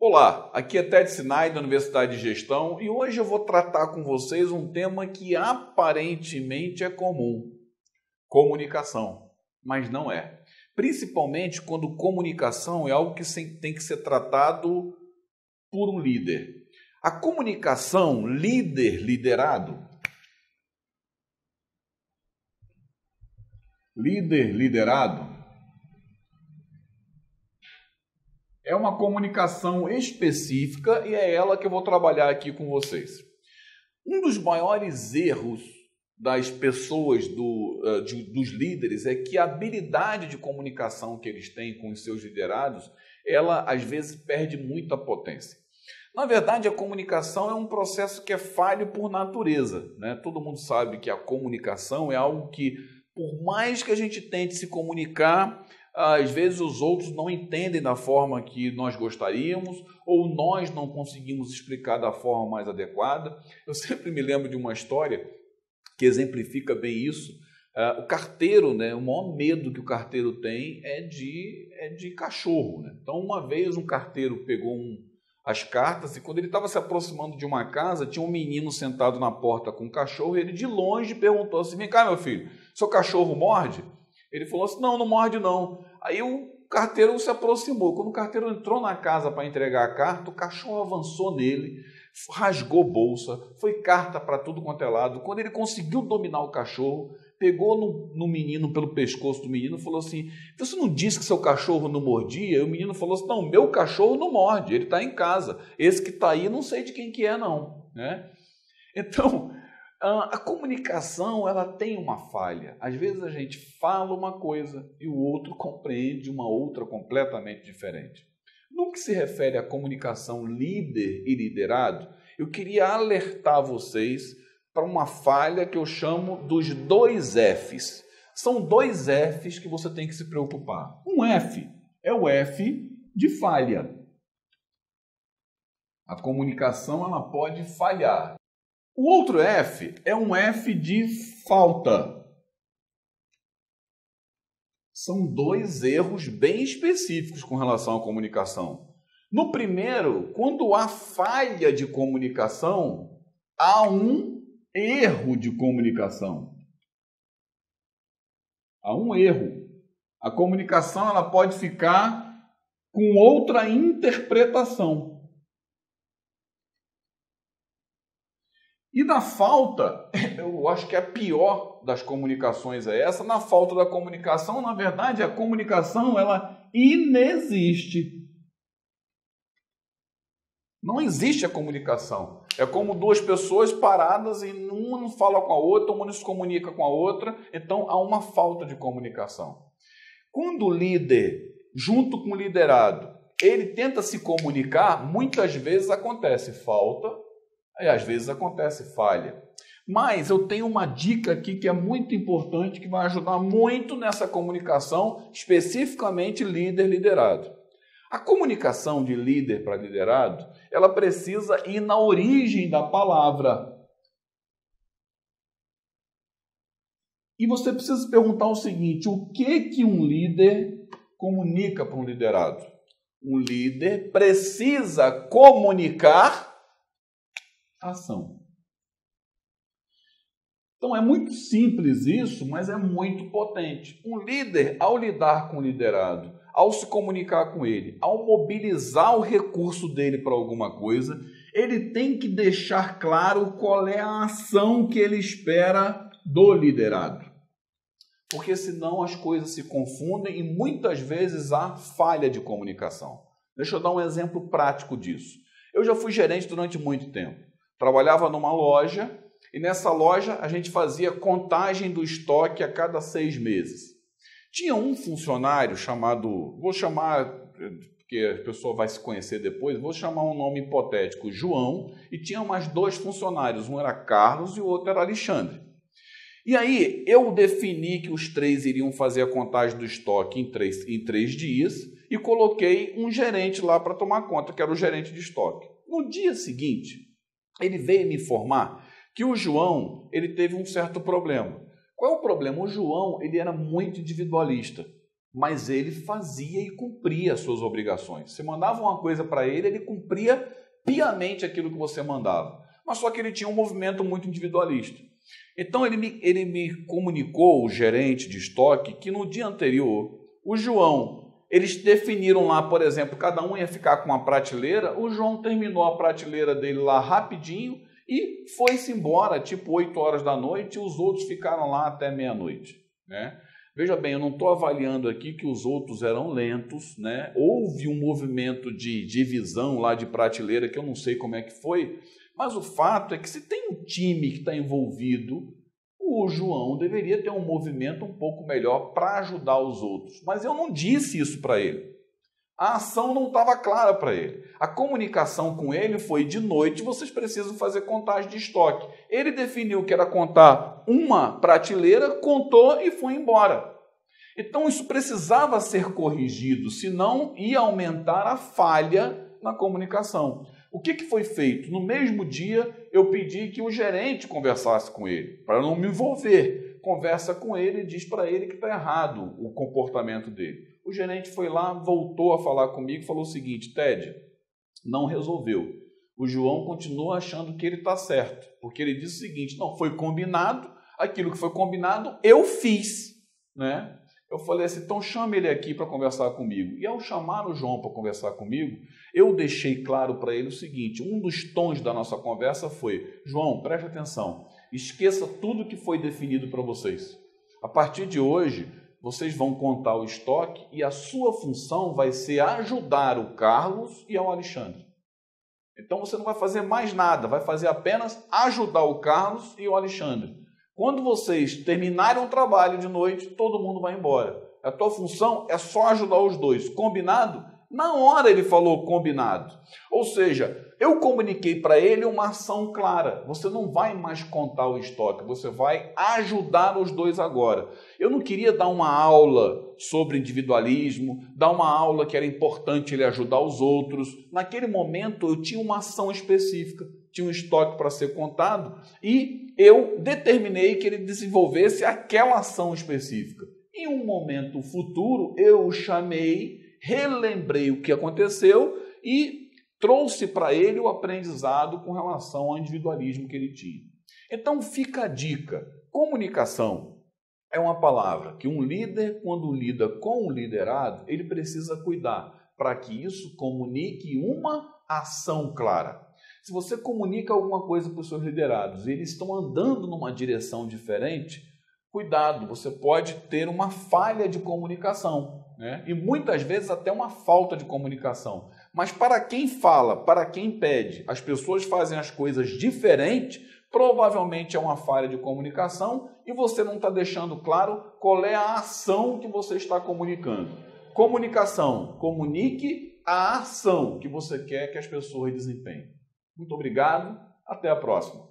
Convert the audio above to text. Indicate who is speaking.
Speaker 1: Olá, aqui é Ted Sinai da Universidade de Gestão e hoje eu vou tratar com vocês um tema que aparentemente é comum, comunicação, mas não é. Principalmente quando comunicação é algo que tem que ser tratado por um líder. A comunicação líder-liderado, líder-liderado, é uma comunicação específica e é ela que eu vou trabalhar aqui com vocês. Um dos maiores erros das pessoas, dos líderes, é que a habilidade de comunicação que eles têm com os seus liderados, ela às vezes perde muita potência. Na verdade, a comunicação é um processo que é falho por natureza, né? Todo mundo sabe que a comunicação é algo que, por mais que a gente tente se comunicar, às vezes os outros não entendem da forma que nós gostaríamos ou nós não conseguimos explicar da forma mais adequada. Eu sempre me lembro de uma história que exemplifica bem isso. O carteiro, né, o maior medo que o carteiro tem é de cachorro, né? Então, uma vez um carteiro pegou as cartas e quando ele estava se aproximando de uma casa, tinha um menino sentado na porta com um cachorro e ele de longe perguntou assim: vem cá, meu filho, seu cachorro morde? Ele falou assim: não morde não. Aí o carteiro se aproximou. Quando o carteiro entrou na casa para entregar a carta, o cachorro avançou nele, rasgou bolsa, foi carta para tudo quanto é lado. Quando ele conseguiu dominar o cachorro, pegou no menino, pelo pescoço do menino, e falou assim: você não disse que seu cachorro não mordia? E o menino falou assim: não, meu cachorro não morde, ele está em casa. Esse que está aí, não sei de quem que é não, né? Então, a comunicação, ela tem uma falha. Às vezes a gente fala uma coisa e o outro compreende uma outra completamente diferente. No que se refere à comunicação líder e liderado, eu queria alertar vocês para uma falha que eu chamo dos 2 Fs. São 2 Fs que você tem que se preocupar. Um F é o F de falha. A comunicação, ela pode falhar. O outro F é um F de falta. São 2 erros bem específicos com relação à comunicação. No primeiro, quando há falha de comunicação, há um erro de comunicação. Há um erro. A comunicação, ela pode ficar com outra interpretação. E na falta, eu acho que a pior das comunicações é essa. Na falta da comunicação, na verdade, a comunicação, ela inexiste. Não existe a comunicação. É como 2 pessoas paradas e uma não fala com a outra, uma não se comunica com a outra. Então, há uma falta de comunicação. Quando o líder, junto com o liderado, ele tenta se comunicar, muitas vezes acontece falta, e às vezes acontece falha. Mas eu tenho uma dica aqui que é muito importante, que vai ajudar muito nessa comunicação, especificamente líder-liderado. A comunicação de líder para liderado, ela precisa ir na origem da palavra. E você precisa se perguntar o seguinte: o que um líder comunica para um liderado? Um líder precisa comunicar ação. Então é muito simples isso, mas é muito potente. Um líder, ao lidar com o liderado, ao se comunicar com ele, ao mobilizar o recurso dele para alguma coisa, ele tem que deixar claro qual é a ação que ele espera do liderado. Porque senão as coisas se confundem e muitas vezes há falha de comunicação. Deixa eu dar um exemplo prático disso. Eu já fui gerente durante muito tempo. Trabalhava numa loja e nessa loja a gente fazia contagem do estoque a cada 6 meses. Tinha um funcionário chamado, vou chamar, porque a pessoa vai se conhecer depois, vou chamar um nome hipotético, João, e tinha mais 2 funcionários, um era Carlos e o outro era Alexandre. E aí eu defini que os 3 iriam fazer a contagem do estoque em 3 dias e coloquei um gerente lá para tomar conta, que era o gerente de estoque. No dia seguinte, ele veio me informar que o João, ele teve um certo problema. Qual é o problema? O João, ele era muito individualista. mas ele fazia e cumpria as suas obrigações. Você mandava uma coisa para ele, ele cumpria piamente aquilo que você mandava. Mas só que ele tinha um movimento muito individualista. Então ele me comunicou, o gerente de estoque, que no dia anterior, o João, eles definiram lá, por exemplo, cada um ia ficar com uma prateleira, o João terminou a prateleira dele lá rapidinho e foi-se embora, tipo 8 horas da noite, e os outros ficaram lá até meia-noite, né? Veja bem, eu não estou avaliando aqui que os outros eram lentos, né? Houve um movimento de divisão lá de prateleira que eu não sei como é que foi, mas o fato é que se tem um time que está envolvido, o João deveria ter um movimento um pouco melhor para ajudar os outros. Mas eu não disse isso para ele. A ação não estava clara para ele. A comunicação com ele foi: de noite vocês precisam fazer contagem de estoque. Ele definiu que era contar uma prateleira, contou e foi embora. Então isso precisava ser corrigido, senão ia aumentar a falha na comunicação. O que foi feito? No mesmo dia eu pedi que o gerente conversasse com ele, para não me envolver. Conversa com ele e diz para ele que está errado o comportamento dele. O gerente foi lá, voltou a falar comigo e falou o seguinte: Ted, não resolveu. O João continua achando que ele está certo, porque ele disse o seguinte: não, foi combinado, aquilo que foi combinado eu fiz, né? Eu falei assim: então chame ele aqui para conversar comigo. E ao chamar o João para conversar comigo, eu deixei claro para ele o seguinte: um dos tons da nossa conversa foi: João, preste atenção, esqueça tudo que foi definido para vocês. A partir de hoje, vocês vão contar o estoque e a sua função vai ser ajudar o Carlos e ao Alexandre. Então você não vai fazer mais nada, vai fazer apenas ajudar o Carlos e o Alexandre. Quando vocês terminarem o trabalho de noite, todo mundo vai embora. A tua função é só ajudar os dois. Combinado? Na hora ele falou combinado. Ou seja, eu comuniquei para ele uma ação clara. Você não vai mais contar o estoque, você vai ajudar os dois agora. Eu não queria dar uma aula sobre individualismo, dar uma aula que era importante ele ajudar os outros. Naquele momento eu tinha uma ação específica, tinha um estoque para ser contado e eu determinei que ele desenvolvesse aquela ação específica. Em um momento futuro eu o chamei, relembrei o que aconteceu e trouxe para ele o aprendizado com relação ao individualismo que ele tinha. Então fica a dica: comunicação é uma palavra que um líder, quando lida com o liderado, ele precisa cuidar para que isso comunique uma ação clara. Se você comunica alguma coisa para os seus liderados e eles estão andando numa direção diferente, cuidado, você pode ter uma falha de comunicação, né? E muitas vezes até uma falta de comunicação. Mas para quem fala, para quem pede, as pessoas fazem as coisas diferentes, provavelmente é uma falha de comunicação e você não está deixando claro qual é a ação que você está comunicando. Comunicação, comunique a ação que você quer que as pessoas desempenhem. Muito obrigado, até a próxima.